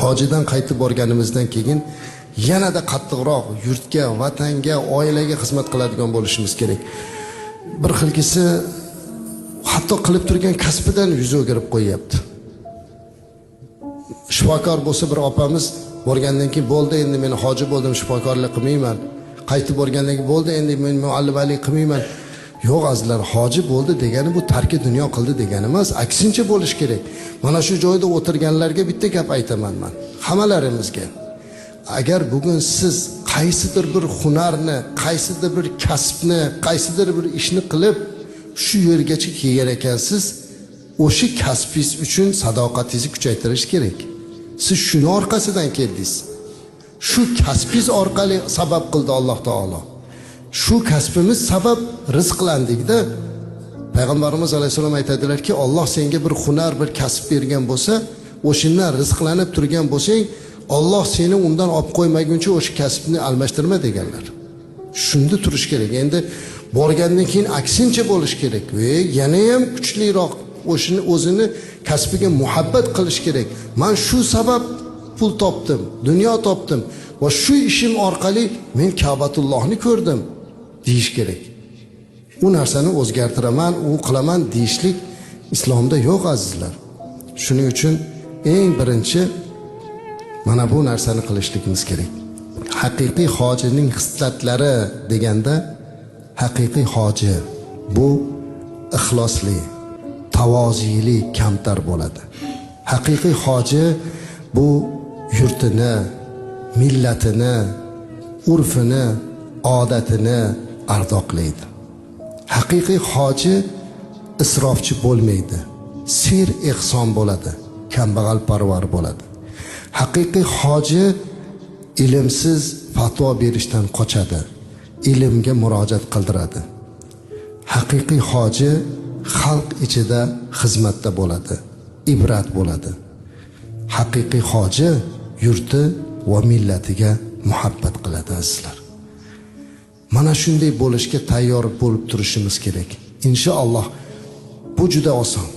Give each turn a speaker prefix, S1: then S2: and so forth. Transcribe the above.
S1: hojidan qaytib borganimizdan keyin yanada qattiqroq yurtga, vatanga, oilaga xizmat qiladigan bo'lishimiz kerak. Bir xilgisi hatto qilib turgan kasbidan yuz o'girib qo'yapti. Shifokor bo'lsa bir opamiz borgandan keyin bo'ldi, endi men hoji bo'ldim, shifokorlik qilmayman. Qaytib borgandan keyin bo'ldi, endi men muallimalik qilmayman. Yo'q azizlar, hoji bo'ldi degani bu tarki dunyo qildi degani emas, aksincha bo'lish kerak. Mana shu joyda o'tirganlarga bitta gap aytaman men, hammalarimizga. Agar bugun siz qaysidir bir hunarni, qaysidir bir kasbni, qaysidir bir ishni qilib shu yergacha kelgan ekansiz, o'sha kasbingiz uchun sadoqatingizni kuchaytirish kerak. Siz shuni orqasidan keldingiz. Shu kasbingiz orqali sabab qildi Alloh taolo. Shu kasbimiz sabab rizqlandikda Payg'ambarimiz alayhisalom aytadilarki, Alloh senga bir hunar, bir kasb bergan bo'lsa, o'shindan rizqlanib turgan bo'lsang, Alloh seni undan olib qo'ymaguncha o'sha kasbni almashtirma deganlar. Shunda turish kerak. Endi borgandan keyin aksincha bo'lish kerak. Yana ham kuchliroq o'shini o'zini kasbiga muhabbat qilish kerak. Men shu sabab pul topdim, dunyo topdim va shu ishim orqali men Ka'batullohni ko'rdim deyish kerak. U narsani o'zgartiraman, u qilaman deyishlik islomda yo'q azizlar. Shuning uchun eng birinchi mana bu narsani qilishligimiz kerak. Haqiqiy hojining xislatlari deganda, haqiqiy hoji bu ixlosli, tavozili, kamtar bo'ladi. Haqiqiy hoji bu yurtini, millatini, urfini, odatini ardoqlaydi. Haqiqiy hoji isrofchi bo'lmaydi, sir ehson bo'ladi, kambag'al parvar bo'ladi. Haqiqiy hoji ilmsiz fatvo berishdan qochadi, ilmga murojaat qildiradi. Haqiqiy hoji xalq ichida xizmatda bo'ladi, ibrat bo'ladi. Haqiqiy hoji yurti va millatiga muhabbat qiladi azizlar. Mana shunday bo'lishga tayyor bo'lib turishimiz kerak. Inshaalloh bu juda oson.